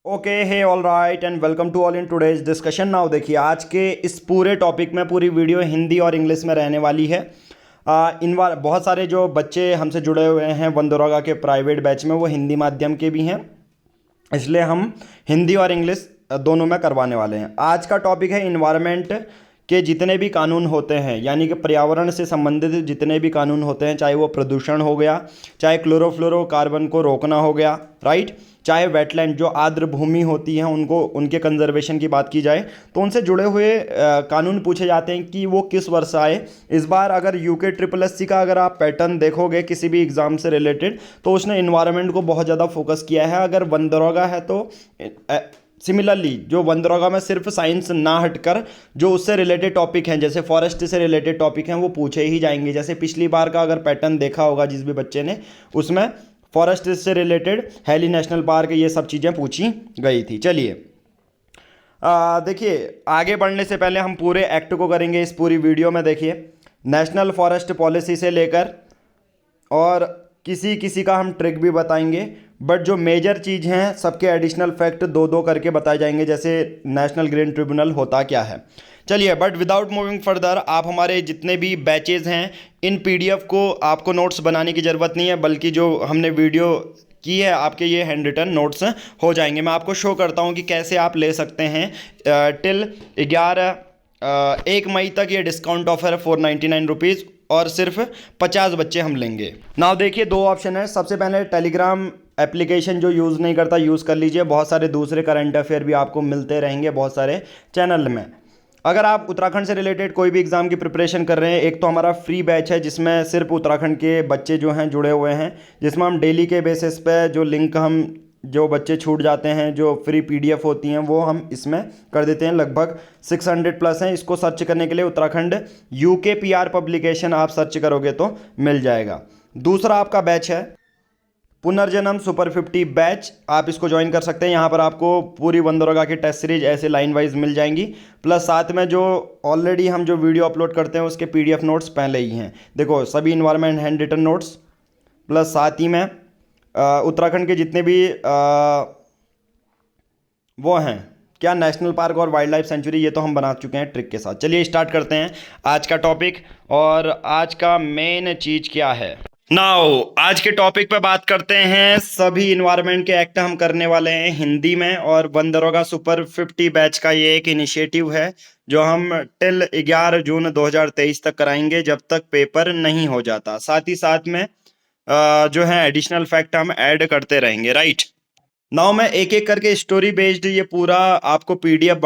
Okay hey all right and welcome to all in today's discussion. Now देखिए, आज के इस पूरे टॉपिक में पूरी वीडियो हिंदी और इंग्लिश में रहने वाली है। इन बार बहुत सारे जो बच्चे हमसे जुड़े हुए हैं वंदरोगा के प्राइवेट बैच में, वो हिंदी माध्यम के भी हैं, इसलिए हम हिंदी और इंग्लिश दोनों में करवाने वाले हैं। आज का टॉपिक है इन्वायरमेंट के जितने भी कानून होते हैं, यानी कि पर्यावरण से संबंधित जितने भी कानून होते हैं, चाहे वो प्रदूषण हो गया, चाहे क्लोरोफ्लोरोकार्बन को रोकना हो गया, राइट, चाहे वेटलैंड जो आर्द्र भूमि होती हैं उनको उनके कंजर्वेशन की बात की जाए, तो उनसे जुड़े हुए कानून पूछे जाते हैं कि वो किस वर्ष आए। इस बार अगर यूके ट्रिपल एस सी का अगर आप पैटर्न देखोगे किसी भी एग्ज़ाम से रिलेटेड, तो उसने इन्वायरमेंट को बहुत ज़्यादा फोकस किया है। अगर वंदरोगा है तो सिमिलरली जो वंदरोगा में सिर्फ साइंस ना हटकर जो उससे रिलेटेड टॉपिक हैं, जैसे फॉरेस्ट से रिलेटेड टॉपिक हैं, वो पूछे ही जाएंगे। जैसे पिछली बार का अगर पैटर्न देखा होगा जिस भी बच्चे ने, उसमें फॉरेस्ट से रिलेटेड हैली नेशनल पार्क ये सब चीज़ें पूछी गई थी। चलिए देखिए, आगे बढ़ने से पहले हम पूरे एक्ट को करेंगे इस पूरी वीडियो में। देखिए, नेशनल फॉरेस्ट पॉलिसी से लेकर और किसी किसी का हम ट्रिक भी बताएंगे, बट जो मेजर चीज़ हैं सबके एडिशनल फैक्ट दो दो करके बताए जाएंगे, जैसे नेशनल ग्रीन ट्रिब्यूनल होता क्या है। चलिए, बट विदाउट मूविंग फर्दर, आप हमारे जितने भी बैचेज हैं इन पीडीएफ को आपको नोट्स बनाने की ज़रूरत नहीं है, बल्कि जो हमने वीडियो की है आपके ये हैंड रिटन नोट्स हो जाएंगे। मैं आपको शो करता हूँ कि कैसे आप ले सकते हैं। टिल 1 मई तक ये डिस्काउंट ऑफर है 499 और सिर्फ 50 बच्चे हम लेंगे। नाउ देखिए, दो ऑप्शन है। सबसे पहले टेलीग्राम एप्लीकेशन जो यूज़ नहीं करता यूज़ कर लीजिए। बहुत सारे दूसरे करंट अफेयर भी आपको मिलते रहेंगे बहुत सारे चैनल में। अगर आप उत्तराखंड से रिलेटेड कोई भी एग्ज़ाम की प्रिपरेशन कर रहे हैं, एक तो हमारा फ्री बैच है जिसमें सिर्फ उत्तराखंड के बच्चे जो हैं जुड़े हुए हैं, जिसमें हम डेली के बेसिस पे जो लिंक हम जो बच्चे छूट जाते हैं, जो फ्री पीडीएफ होती हैं, वो हम इसमें कर देते हैं। लगभग 600 प्लस हैं। इसको सर्च करने के लिए उत्तराखंड यूके पीआर पब्लिकेशन आप सर्च करोगे तो मिल जाएगा। दूसरा आपका बैच है पुनर्जन्म सुपर 50 बैच, आप इसको ज्वाइन कर सकते हैं। यहाँ पर आपको पूरी वंदरोगा की टेस्ट सीरीज ऐसे लाइन वाइज मिल जाएंगी, प्लस साथ में जो ऑलरेडी हम जो वीडियो अपलोड करते हैं उसके पीडीएफ नोट्स पहले ही हैं। देखो, सभी environment hand written notes, plus साथ ही में उत्तराखंड के जितने भी वो हैं क्या, नेशनल पार्क और वाइल्ड लाइफ सेंचुरी, ये तो हम बना चुके हैं ट्रिक के साथ। चलिए स्टार्ट करते हैं आज का टॉपिक। और आज का मेन चीज़ क्या है, नाउ आज के टॉपिक पे बात करते हैं। सभी इन्वायरमेंट के एक्ट हम करने वाले हैं हिंदी में, और वंदरोगा सुपर 50 बैच का ये एक इनिशिएटिव है जो हम टिल 11 जून 2023 तक कराएंगे, जब तक पेपर नहीं हो जाता। साथ ही साथ में जो है एडिशनल फैक्ट हम ऐड करते रहेंगे, राइट। नाउ मैं एक एक करके स्टोरी बेस्ड ये पूरा आपको पीडीएफ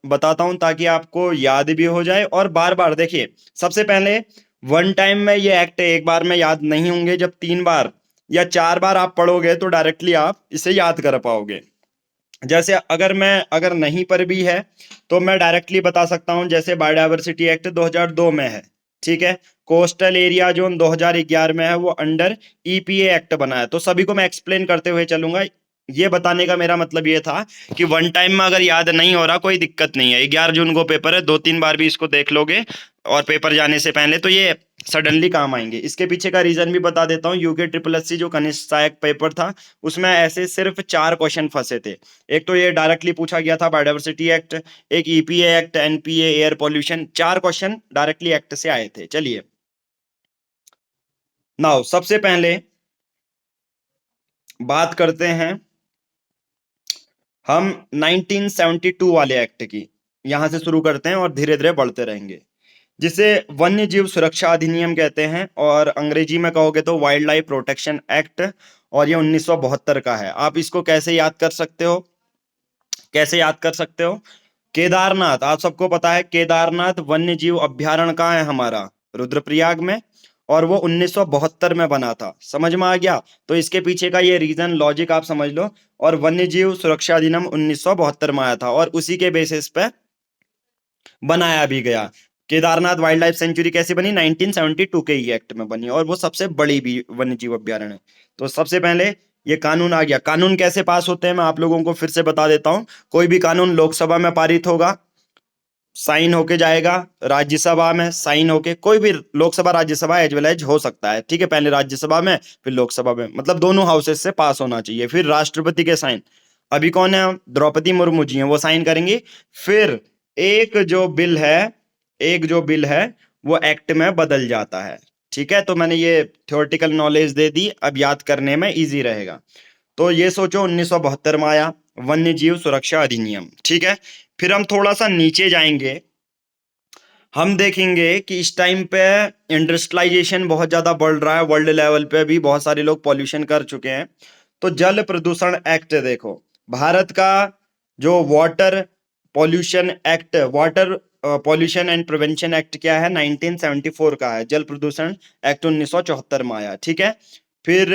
बताता हूँ ताकि आपको याद भी हो जाए और बार बार। देखिए, सबसे पहले वन टाइम में ये एक्ट एक बार में याद नहीं होंगे, जब 3 बार या 4 बार आप पढ़ोगे तो डायरेक्टली आप इसे याद कर पाओगे। जैसे अगर नहीं पर भी है तो मैं डायरेक्टली बता सकता हूँ। जैसे बायोडायवर्सिटी एक्ट 2002 में है, ठीक है। कोस्टल एरिया जोन 2011 में है, वो अंडर ईपीए एक्ट बना है। तो सभी को मैं एक्सप्लेन करते हुए चलूंगा। ये बताने का मेरा मतलब ये था कि वन टाइम में अगर याद नहीं हो रहा कोई दिक्कत नहीं है, 11 जून को पेपर है, 2-3 बार भी इसको देख लोगे और पेपर जाने से पहले तो ये सडनली काम आएंगे। इसके पीछे का रीजन भी बता देता हूँ। यूके ट्रिपल एस सी जो कनिष्ठ सहायक पेपर था, उसमें ऐसे सिर्फ 4 क्वेश्चन फंसे थे। एक तो ये डायरेक्टली पूछा गया था बायोडायवर्सिटी एक्ट, एक EPA act, NPA, air pollution, 4 question directly act से आए थे। चलिए, नाउ सबसे पहले बात करते हैं हम 1972 वाले एक्ट की। यहां से शुरू करते हैं और धीरे धीरे बढ़ते रहेंगे, जिसे वन्य जीव सुरक्षा अधिनियम कहते हैं, और अंग्रेजी में कहोगे तो वाइल्ड लाइफ प्रोटेक्शन एक्ट, और ये 1972 का है। आप इसको कैसे याद कर सकते हो, केदारनाथ, आप सबको पता है केदारनाथ वन्य जीव अभ्यारण्य कहाँ है हमारा, रुद्रप्रयाग में, और वो 1972 में बना था। समझ में आ गया। तो इसके पीछे का ये रीजन लॉजिक आप समझ लो। और वन्य जीव सुरक्षा अधिनियम 1972 में आया था, और उसी के बेसिस पे बनाया भी गया। केदारनाथ वाइल्ड लाइफ सेंचुरी कैसे बनी, 1972 के ही एक्ट में बनी, और वो सबसे बड़ी भी वन्य जीव अभ्यारण्य है। तो सबसे पहले ये कानून आ गया। कानून कैसे पास होते हैं मैं आप लोगों को फिर से बता देता हूं। कोई भी कानून लोकसभा में पारित होगा, साइन होके जाएगा, राज्यसभा में साइन होके, कोई भी Lok Sabha Rajya Sabha as well as हो सकता है, ठीक है। पहले राज्यसभा में फिर लोकसभा में, मतलब दोनों हाउसेस से पास होना चाहिए, फिर राष्ट्रपति के साइन। अभी कौन है, द्रौपदी मुर्मू जी हैं, वो साइन करेंगी। फिर एक जो बिल है, एक जो बिल है वो एक्ट में बदल जाता है। ठीक है, तो मैंने ये थ्योरेटिकल नॉलेज दे दी, अब याद करने में इजी रहेगा। तो ये सोचो 1972 में आया वन्य जीव सुरक्षा अधिनियम। ठीक है, फिर हम थोड़ा सा नीचे जाएंगे, हम देखेंगे कि इस टाइम पे इंडस्ट्रियलाइजेशन बहुत ज्यादा बढ़ रहा है, वर्ल्ड लेवल पे भी बहुत सारे लोग पॉल्यूशन कर चुके हैं। तो जल प्रदूषण एक्ट देखो, भारत का जो water pollution act, water pollution and prevention act क्या है, 1974 का है। जल प्रदूषण एक्ट 1974 में आया। ठीक है, फिर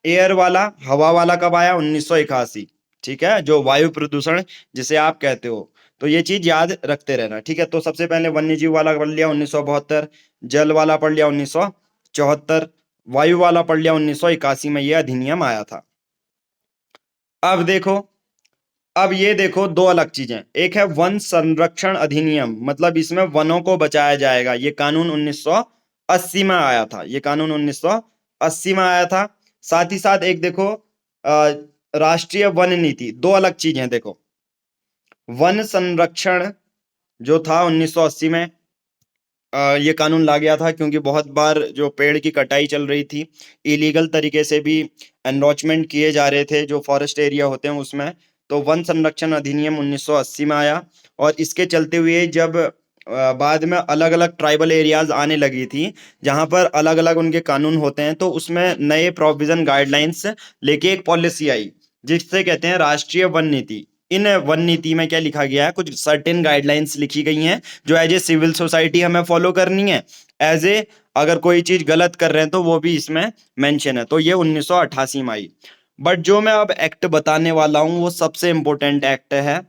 एयर वाला, हवा वाला कब आया, 1981। ठीक है, जो वायु प्रदूषण जिसे आप कहते हो। तो ये चीज याद रखते रहना। ठीक है, तो सबसे पहले वन्य जीव वाला पढ़ लिया 1972, जल वाला पढ़ लिया 1974, वायु वाला पढ़ लिया 1981 में ये अधिनियम आया था। अब देखो, अब ये देखो दो अलग चीजें, एक है वन संरक्षण अधिनियम, मतलब इसमें वनों को बचाया जाएगा, ये कानून 1980 में आया था, ये कानून 1980 में आया था। साथ ही साथ एक देखो राष्ट्रीय वन नीति, दो अलग चीजें देखो। वन संरक्षण जो था 1980 में ये कानून ला गया था, क्योंकि बहुत बार जो पेड़ की कटाई चल रही थी, इलीगल तरीके से भी एनरोचमेंट किए जा रहे थे जो फॉरेस्ट एरिया होते हैं उसमें। तो वन संरक्षण अधिनियम 1980 में आया, और इसके चलते हुए जब बाद में अलग अलग ट्राइबल एरियाज आने लगी थी जहां पर अलग अलग उनके कानून होते हैं, तो उसमें नए प्रोविजन गाइडलाइंस लेके एक पॉलिसी आई जिससे कहते हैं राष्ट्रीय वन नीति। इन वन नीति में क्या लिखा गया है, कुछ सर्टेन गाइडलाइंस लिखी गई हैं जो एज ए सिविल सोसाइटी हमें फॉलो करनी है। एज ए अगर कोई चीज गलत कर रहे हैं तो वो भी इसमें मेंशन है। तो ये 1988 में आई। बट जो मैं अब एक्ट बताने वाला हूं वो सबसे इंपॉर्टेंट एक्ट है,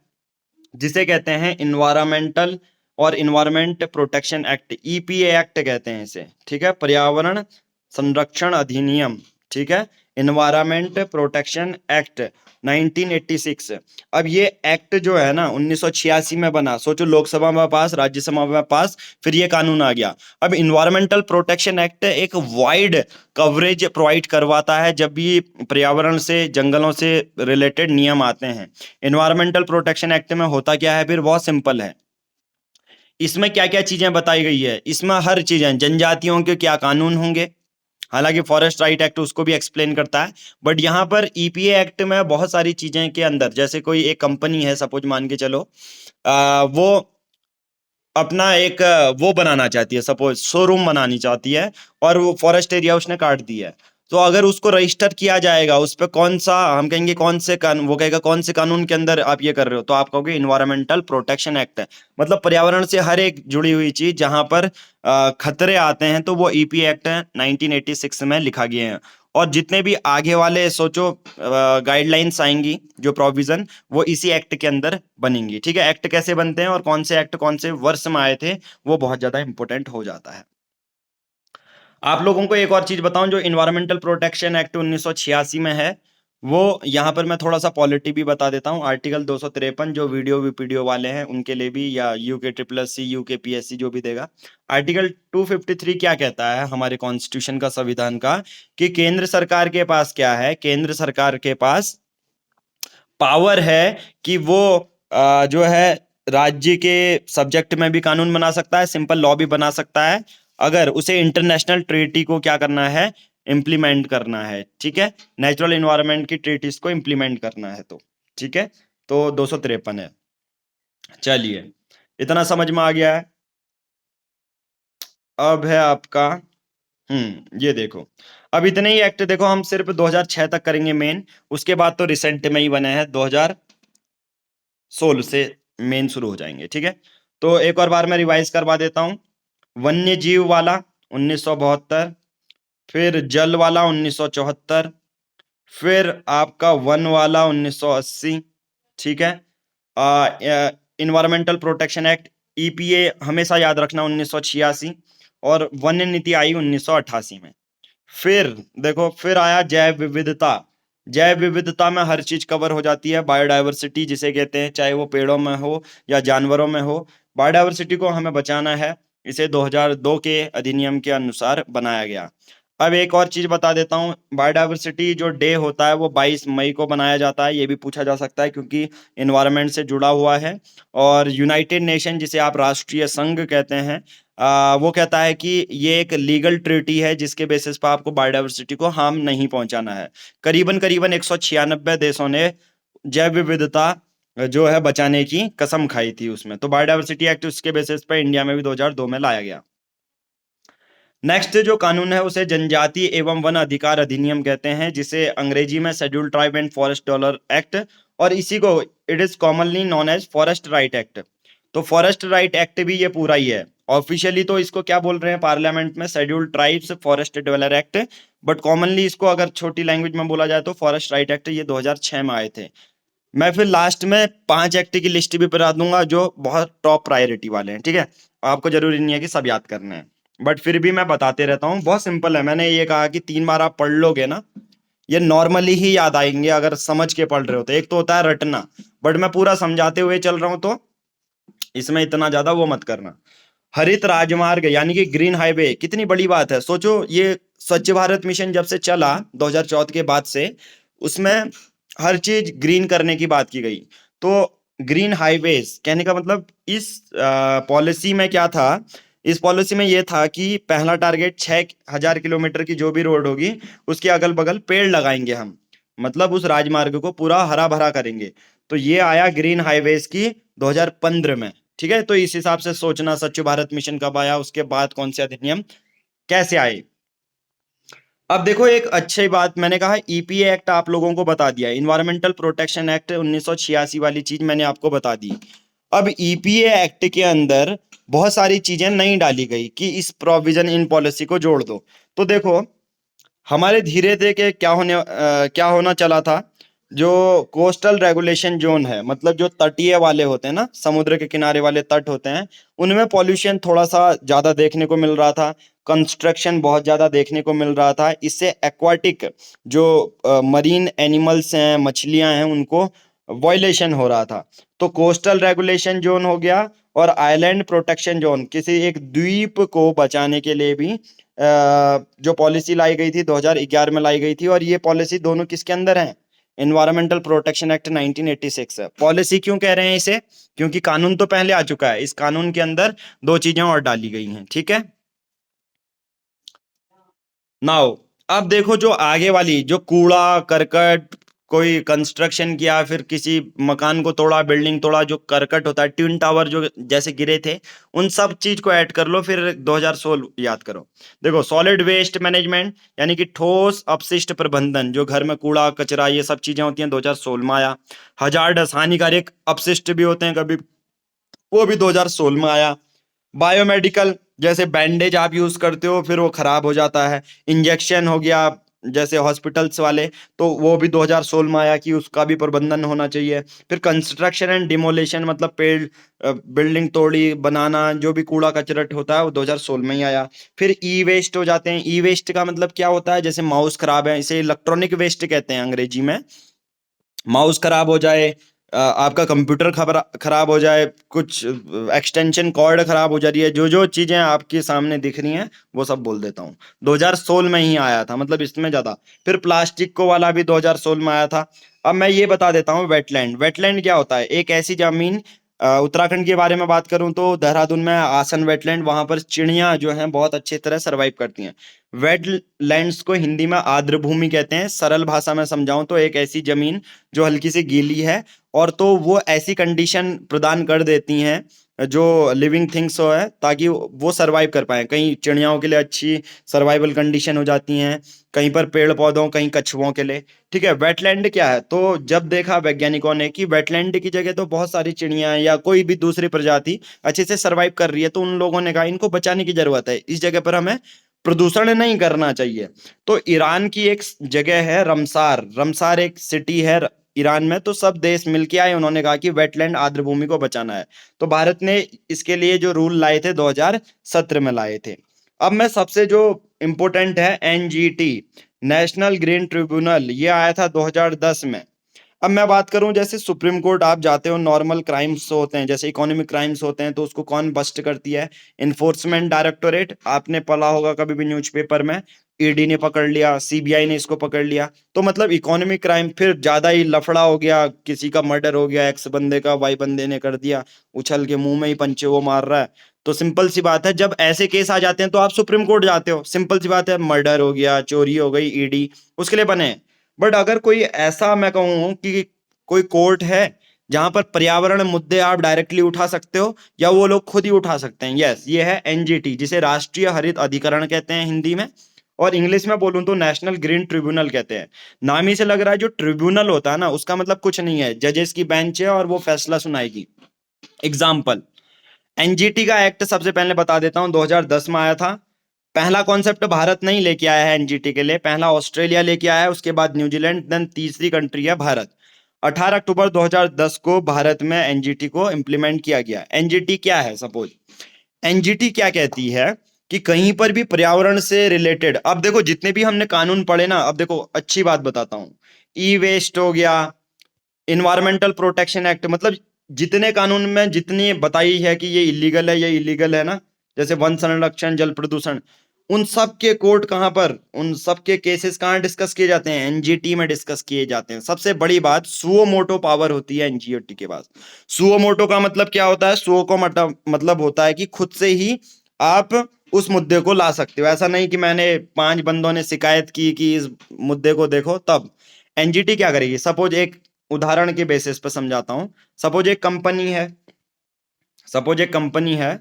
जिसे कहते हैं इन्वायरमेंटल और environment protection act, EPA act कहते हैं इसे। ठीक है, पर्यावरण संरक्षण अधिनियम। ठीक है, इन्वायरमेंट प्रोटेक्शन एक्ट 1986। अब ये एक्ट जो है ना 1986 में बना, सोचो लोकसभा में पास, राज्यसभा में पास, फिर ये कानून आ गया। अब इन्वायरमेंटल प्रोटेक्शन एक्ट एक वाइड कवरेज प्रोवाइड करवाता है जब भी पर्यावरण से, जंगलों से रिलेटेड नियम आते हैं। इन्वायरमेंटल प्रोटेक्शन एक्ट में होता क्या है, फिर बहुत सिंपल है। इसमें क्या क्या चीजें बताई गई है, इसमें हर चीजें, जनजातियों के क्या कानून होंगे, हालांकि फॉरेस्ट राइट एक्ट उसको भी एक्सप्लेन करता है, बट यहाँ पर ईपीए एक्ट में बहुत सारी चीजें के अंदर, जैसे कोई एक कंपनी है सपोज मान के चलो, वो अपना एक वो बनाना चाहती है, सपोज शोरूम बनानी चाहती है, और वो फॉरेस्ट एरिया उसने काट दिया है। तो अगर उसको रजिस्टर किया जाएगा, उस पर कौन सा, हम कहेंगे कौन से कानून, वो कहेगा कौन से कानून के अंदर आप ये कर रहे हो, तो आप कहोगे इन्वायरमेंटल प्रोटेक्शन एक्ट है। मतलब पर्यावरण से हर एक जुड़ी हुई चीज जहां पर खतरे आते हैं, तो वो ईपी एक्ट 1986 में लिखा गया है। और जितने भी आगे वाले सोचो गाइडलाइंस आएंगी, जो प्रोविजन, वो इसी एक्ट के अंदर बनेंगी। ठीक है, एक्ट कैसे बनते हैं और कौन से एक्ट कौन से वर्ष में आए थे, वो बहुत ज्यादा इंपॉर्टेंट हो जाता है। आप लोगों को एक और चीज बताऊं, जो इन्वायरमेंटल प्रोटेक्शन एक्ट 1986 में है, वो यहाँ पर मैं थोड़ा सा पॉलिटी भी बता देता हूँ। आर्टिकल 253, जो वीडियो वीपीडियो वाले हैं उनके लिए भी, या UK triple S C, UK PSC जो भी देगा। आर्टिकल 253 क्या कहता है हमारे कॉन्स्टिट्यूशन का, संविधान का, कि केंद्र सरकार के पास क्या है, केंद्र सरकार के पास पावर है कि वो जो है राज्य के सब्जेक्ट में भी कानून बना सकता है, सिंपल लॉ भी बना सकता है, अगर उसे इंटरनेशनल ट्रीटी को क्या करना है, इम्प्लीमेंट करना है। ठीक है, नेचुरल इन्वायरमेंट की ट्रीटीज को इम्प्लीमेंट करना है। तो ठीक है, तो 253 है। चलिए, इतना समझ में आ गया है। अब है आपका, ये देखो, अब इतने ही एक्ट देखो, हम सिर्फ 2006 तक करेंगे मेन, उसके बाद तो रिसेंट में ही बने हैं, 2016 से मेन शुरू हो जाएंगे। ठीक है, तो एक और बार मैं रिवाइज करवा देता हूँ। वन्य जीव वाला 1972, फिर जल वाला 1974, फिर आपका वन वाला 1980। ठीक है, इन्वायरमेंटल प्रोटेक्शन एक्ट, ईपीए हमेशा याद रखना 1986, और वन्य नीति आई 1988 में। फिर देखो, फिर आया जैव विविधता। जैव विविधता में हर चीज कवर हो जाती है, बायोडायवर्सिटी जिसे कहते हैं, चाहे वो पेड़ों में हो या जानवरों में हो, बायोडायवर्सिटी को हमें बचाना है। इसे 2002 के अधिनियम के अनुसार बनाया गया। अब एक और चीज बता देता हूँ, बायोडायवर्सिटी जो डे होता है वो 22 मई को बनाया जाता है, ये भी पूछा जा सकता है क्योंकि इन्वायरमेंट से जुड़ा हुआ है। और यूनाइटेड नेशन, जिसे आप राष्ट्रीय संघ कहते हैं, वो कहता है कि ये एक लीगल ट्रीटी है जिसके बेसिस पर आपको बायोडायवर्सिटी को हार्म नहीं पहुंचाना है। करीबन करीबन 196 देशों ने जैव विविधता जो है बचाने की कसम खाई थी उसमें। तो बायोडायवर्सिटी एक्ट उसके बेसिस पे इंडिया में भी 2002 में लाया गया। नेक्स्ट जो कानून है उसे जनजाति एवं वन अधिकार अधिनियम कहते हैं, जिसे अंग्रेजी में schedule tribe and forest dweller act, और इसी को it is commonly known as forest right act. तो फॉरेस्ट राइट एक्ट भी ये पूरा ही है। ऑफिशियली तो इसको क्या बोल रहे हैं पार्लियामेंट में, schedule tribes forest developer act, but commonly इसको अगर छोटी लैंग्वेज में बोला जाए तो फॉरेस्ट राइट एक्ट। ये 2006 में आए थे। मैं फिर लास्ट में 5 एक्ट की लिस्ट भी बता दूंगा जो बहुत टॉप प्रायोरिटी वाले हैं, ठीक है। आपको जरूरी नहीं है कि सब याद करने हैं, बट फिर भी मैं बताते रहता हूँ, बहुत सिंपल है। मैंने ये कहा कि 3 बार आप पढ़ लोगे ना, ये नॉर्मली ही याद आएंगे अगर समझ के पढ़ रहे हो तो। एक तो होता है रटना, बट मैं पूरा समझाते हुए चल रहा हूं तो इसमें इतना ज्यादा वो मत करना। हरित राजमार्ग यानी कि ग्रीन हाईवे, कितनी बड़ी बात है। सोचो, ये स्वच्छ भारत मिशन जब से चला 2014 के बाद से, उसमें हर चीज ग्रीन करने की बात की गई। तो ग्रीन हाईवेज कहने का मतलब इस पॉलिसी में क्या था, इस पॉलिसी में ये था कि पहला टारगेट 6,000 किलोमीटर की जो भी रोड होगी उसके अगल बगल पेड़ लगाएंगे हम, मतलब उस राजमार्ग को पूरा हरा भरा करेंगे। तो ये आया ग्रीन हाईवेज की 2015 में, ठीक है। तो इस हिसाब से सोचना स्वच्छ भारत मिशन कब आया, उसके बाद कौन से अधिनियम कैसे आए। अब देखो, एक अच्छी बात मैंने कहा, ईपीए एक्ट आप लोगों को बता दिया, इन्वायरमेंटल प्रोटेक्शन एक्ट 1986 वाली चीज मैंने आपको बता दी। अब ईपीए एक्ट के अंदर बहुत सारी चीजें नई डाली गई कि इस प्रोविजन इन पॉलिसी को जोड़ दो। तो देखो, हमारे धीरे धीरे के क्या होना चला था, जो कोस्टल रेगुलेशन जोन है, मतलब जो तटीय वाले होते हैं ना, समुद्र के किनारे वाले तट होते हैं, उनमें पॉल्यूशन थोड़ा सा ज्यादा देखने को मिल रहा था। कंस्ट्रक्शन बहुत ज्यादा देखने को मिल रहा था। इससे एक्वाटिक जो मरीन एनिमल्स हैं, मछलियां हैं, उनको वायलेशन हो रहा था। तो कोस्टल रेगुलेशन जोन हो गया, और आइलैंड प्रोटेक्शन जोन, किसी एक द्वीप को बचाने के लिए भी जो पॉलिसी लाई गई थी 2011 में लाई गई थी। और ये पॉलिसी दोनों किसके अंदर है, इन्वायरमेंटल प्रोटेक्शन एक्ट 1986 है। पॉलिसी क्यों कह रहे हैं इसे, क्योंकि कानून तो पहले आ चुका है, इस कानून के अंदर 2 चीजें और डाली गई हैं, ठीक है। नाउ अब देखो, जो आगे वाली जो कूड़ा करकट, कोई कंस्ट्रक्शन किया, फिर किसी मकान को तोड़ा, बिल्डिंग तोड़ा, जो करकट होता है, ट्विन टावर जो जैसे गिरे थे, उन सब चीज को ऐड कर लो, फिर 2016 याद करो। देखो, सॉलिड वेस्ट मैनेजमेंट यानी कि ठोस अपशिष्ट प्रबंधन, जो घर में कूड़ा कचरा ये सब चीजें होती हैं, 2016 में आया। हजार्डस हानिकारक अपशिष्ट भी होते हैं कभी, वो भी 2016 में आया। बायोमेडिकल, जैसे बैंडेज आप यूज करते हो फिर वो खराब हो जाता है, इंजेक्शन हो गया जैसे हॉस्पिटल्स वाले, तो वो भी 2016 में आया कि उसका भी प्रबंधन होना चाहिए। फिर कंस्ट्रक्शन एंड डिमोलेशन, मतलब पेड़ बिल्डिंग तोड़ी बनाना, जो भी कूड़ा कचरट होता है वो 2016 में ही आया। फिर ई वेस्ट हो जाते हैं। ई वेस्ट का मतलब क्या होता है, जैसे माउस खराब है, इसे इलेक्ट्रॉनिक वेस्ट कहते हैं अंग्रेजी में। माउस खराब हो जाए, आपका कंप्यूटर खराब हो जाए, कुछ एक्सटेंशन कॉर्ड खराब हो जा रही है, जो जो चीजें आपके सामने दिख रही हैं वो सब बोल देता हूँ, 2016 में ही आया था, मतलब इसमें ज्यादा। फिर प्लास्टिक को वाला भी 2016 में आया था। अब मैं ये बता देता हूँ, वेटलैंड। वेटलैंड क्या होता है, एक ऐसी जमीन, उत्तराखंड के बारे में बात करूं तो देहरादून में आसन वेटलैंड, वहां पर चिड़ियां जो हैं बहुत अच्छी तरह सरवाइव करती हैं। वेटलैंड्स को हिंदी में आर्द्र भूमि कहते हैं। सरल भाषा में समझाऊं तो एक ऐसी जमीन जो हल्की सी गीली है, और तो वो ऐसी कंडीशन प्रदान कर देती हैं जो लिविंग थिंग्स हो है, ताकि वो सरवाइव कर पाए। कहीं चिड़ियाओं के लिए अच्छी सर्वाइवल कंडीशन हो जाती हैं, कहीं पर पेड़ पौधों, कहीं कछुओं के लिए, ठीक है। वेटलैंड क्या है, तो जब देखा वैज्ञानिकों ने कि वेटलैंड की जगह तो बहुत सारी चिड़ियां या कोई भी दूसरी प्रजाति अच्छे से सरवाइव कर रही है, तो उन लोगों ने कहा इनको बचाने की जरूरत है, इस जगह पर हमें प्रदूषण नहीं करना चाहिए। तो ईरान की एक जगह है रमसार, रमसार एक सिटी है ईरान में, तो सब देश मिलके आए, उन्होंने कहा कि वेटलैंड आर्द्र भूमि को बचाना है। तो भारत ने इसके लिए जो रूल लाए थे 2017 में लाए थे। अब मैं सबसे जो इम्पोर्टेंट है, एनजीटी, नेशनल ग्रीन ट्रिब्यूनल, ये आया था 2010 में। अब मैं बात करूं, जैसे सुप्रीम कोर्ट आप जाते हो, नॉर्मल क्राइम्स होते हैं जैसे इकोनॉमिक क्राइम्स होते हैं, तो उसको कौन बस्ट करती है, इन्फोर्समेंट डायरेक्टोरेट। आपने पढ़ा होगा कभी भी न्यूज़पेपर में, ईडी ने पकड़ लिया, सीबीआई ने इसको पकड़ लिया, तो मतलब इकोनॉमिक क्राइम फिर ज्यादा ही लफड़ा हो गया, किसी का मर्डर हो गया, एक्स बंदे का वाई बंदे ने कर दिया, उछल के मुंह में ही पंचे वो मार रहा है। तो सिंपल सी बात है, जब ऐसे केस आ जाते हैं तो आप सुप्रीम कोर्ट जाते हो, सिंपल सी बात है, मर्डर हो गया, चोरी हो गई, ईडी उसके लिए बने हैं। बट अगर कोई ऐसा मैं कहूँ कि कोई कोर्ट है जहां पर पर्यावरण मुद्दे आप डायरेक्टली उठा सकते हो या वो लोग खुद ही उठा सकते हैं, यस, ये है एनजीटी, जिसे राष्ट्रीय हरित अधिकरण कहते हैं हिंदी में, और इंग्लिश में बोलूं तो नेशनल ग्रीन ट्रिब्यूनल कहते हैं। नाम ही से लग रहा है जो ट्रिब्यूनल होता है ना, उसका मतलब कुछ नहीं है, जजेस की बेंच है और वो फैसला सुनाएगी। एग्जाम्पल, एनजीटी का एक्ट सबसे पहले बता देता हूं, 2010 में आया था। पहला कॉन्सेप्ट भारत नहीं लेके आया है एनजीटी के लिए, पहला ऑस्ट्रेलिया लेके आया है, उसके बाद न्यूजीलैंड, देन तीसरी कंट्री है भारत। 18 अक्टूबर 2010 को भारत में एनजीटी को इंप्लीमेंट किया गया। एनजीटी क्या है? सपोज एनजीटी क्या कहती है कि कहीं पर भी पर्यावरण से रिलेटेड, अब देखो जितने भी हमने कानून पढ़े ना, अब देखो अच्छी बात बताता हूं, ई वेस्ट हो गया, इन्वायरमेंटल प्रोटेक्शन एक्ट, मतलब जितने कानून में जितनी बताई है कि ये इलीगल है ना, जैसे वन संरक्षण, जल प्रदूषण, उन सब के कोर्ट कहां पर, उन सब के केसेस कहां डिस्कस किए जाते हैं? एनजीटी में डिस्कस किए जाते हैं। सबसे बड़ी बात, सुओ मोटो पावर होती है एनजीटी के पास। सुओ मोटो का मतलब क्या होता है? सुओ को मतलब होता है कि खुद से ही आप उस मुद्दे को ला सकते हो, ऐसा नहीं कि मैंने 5 बंदों ने शिकायत की कि इस मुद्दे को देखो तब। एनजीटी क्या करेगी? सपोज एक उदाहरण के बेसिस पे समझाता हूं। सपोज एक कंपनी है,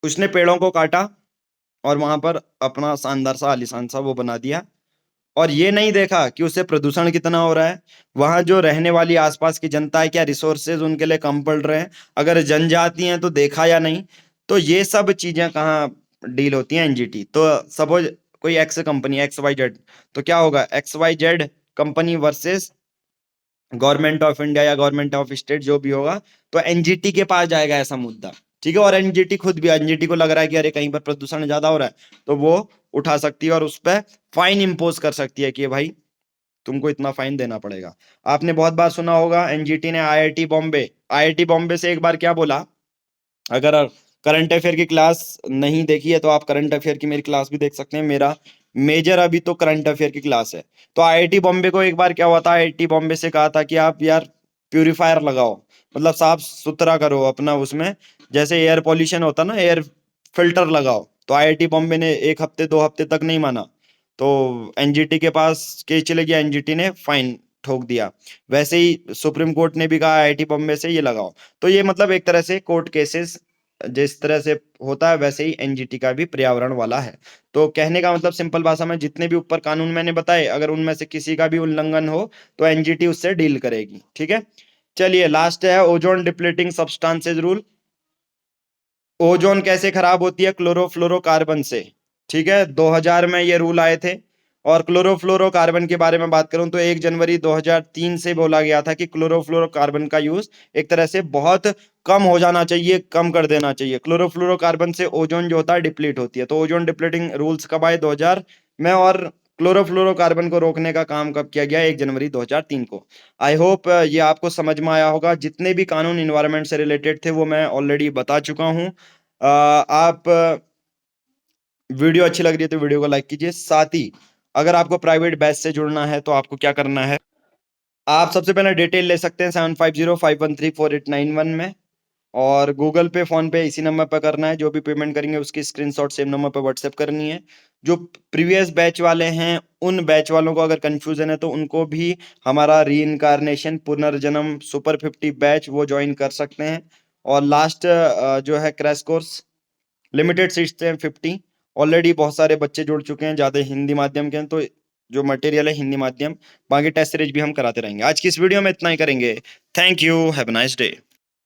उसने पेड़ों को काटा और वहां पर अपना शानदार सा आलीशान सा वो बना दिया, और ये नहीं देखा कि उससे प्रदूषण कितना हो रहा है, वहां जो रहने वाली आसपास की जनता है, क्या रिसोर्सेज उनके लिए कम पड़ रहे हैं, अगर जनजाति हैं तो देखा या नहीं। तो ये सब चीजें कहाँ डील होती हैं? एनजीटी। तो सपोज कोई X company, X Y Z, तो क्या होगा? X Y Z company versus government of India या गवर्नमेंट ऑफ स्टेट, जो भी होगा, तो एनजीटी के पास जाएगा ऐसा मुद्दा, ठीक है। और एनजीटी खुद भी, एनजीटी को लग रहा है कि अरे कहीं पर प्रदूषण ज्यादा हो रहा है, तो वो उठा सकती है और उस पर फाइन इंपोज कर सकती है कि भाई तुमको इतना फाइन देना पड़ेगा। आपने बहुत बार सुना होगा एनजीटी ने आईआईटी बॉम्बे से एक बार क्या बोला, अगर करंट अफेयर की क्लास नहीं देखी है तो आप करंट अफेयर की मेरी क्लास भी देख सकते हैं, मेरा मेजर अभी तो करंट अफेयर की क्लास है। तो आईआईटी बॉम्बे को एक बार क्या हुआ था, आईआईटी बॉम्बे से कहा था कि आप यार प्यूरिफायर लगाओ, मतलब साफ सुथरा करो अपना उसमें, जैसे एयर पॉल्यूशन होता ना, एयर फिल्टर लगाओ। तो आईआईटी बॉम्बे ने 1 हफ्ते 2 हफ्ते तक नहीं माना, तो एनजीटी के पास केस चले गया, एनजीटी ने फाइन ठोक दिया। वैसे ही सुप्रीम कोर्ट ने भी कहा आईआईटी बॉम्बे से ये लगाओ। तो ये मतलब एक तरह से कोर्ट केसेस जिस तरह से होता है वैसे ही एनजीटी का भी पर्यावरण वाला है। तो कहने का मतलब सिंपल भाषा में, जितने भी ऊपर कानून मैंने बताए, अगर उनमें से किसी का भी उल्लंघन हो तो एनजीटी उससे डील करेगी, ठीक है। चलिए लास्ट है ozone depleting substances rule. Ozone कैसे खराब होती है? क्लोरोफ्लोरोकार्बन से, ठीक है। 2000 में ये रूल आए थे। और क्लोरोफ्लोरोकार्बन के बारे में बात करूं तो 1 जनवरी 2003 से बोला गया था कि क्लोरोफ्लोरोकार्बन का यूज एक तरह से बहुत कम हो जाना चाहिए, कम कर देना चाहिए। क्लोरोफ्लोरोकार्बन से ओजोन जो होता है डिप्लीट होती है। तो ओजोन डिप्लीटिंग रूल्स कब आए? 2000 में। और क्लोरोफ्लोरोकार्बन को रोकने का काम कब किया गया? 1 जनवरी 2003 को। आई होप ये आपको समझ में आया होगा। जितने भी कानून इन्वायरमेंट से रिलेटेड थे वो मैं ऑलरेडी बता चुका हूँ। आप वीडियो अच्छी लग रही है तो वीडियो को लाइक कीजिए। साथ ही अगर आपको प्राइवेट बैच से जुड़ना है तो आपको क्या करना है, आप सबसे पहले डिटेल ले सकते हैं 7505134891 में, और गूगल पे, फोन पे इसी नंबर पर करना है। जो भी पेमेंट करेंगे उसकी स्क्रीनशॉट सेम नंबर पर व्हाट्सएप करनी है। जो प्रीवियस बैच वाले हैं, उन बैच वालों को अगर कंफ्यूजन है तो उनको भी हमारा री इनकारनेशन पुनर्जन्म सुपर 50 बैच वो ज्वाइन कर सकते हैं। और लास्ट जो है क्रैश कोर्स, लिमिटेड सीट्स हैं 50। ऑलरेडी बहुत सारे बच्चे जुड़ चुके हैं, ज़्यादा हिंदी माध्यम के हैं, तो जो मटेरियल है हिंदी माध्यम, बाकी टेस्ट सीरीज भी हम कराते रहेंगे। आज की इस वीडियो में इतना ही करेंगे। Thank you, have a nice day.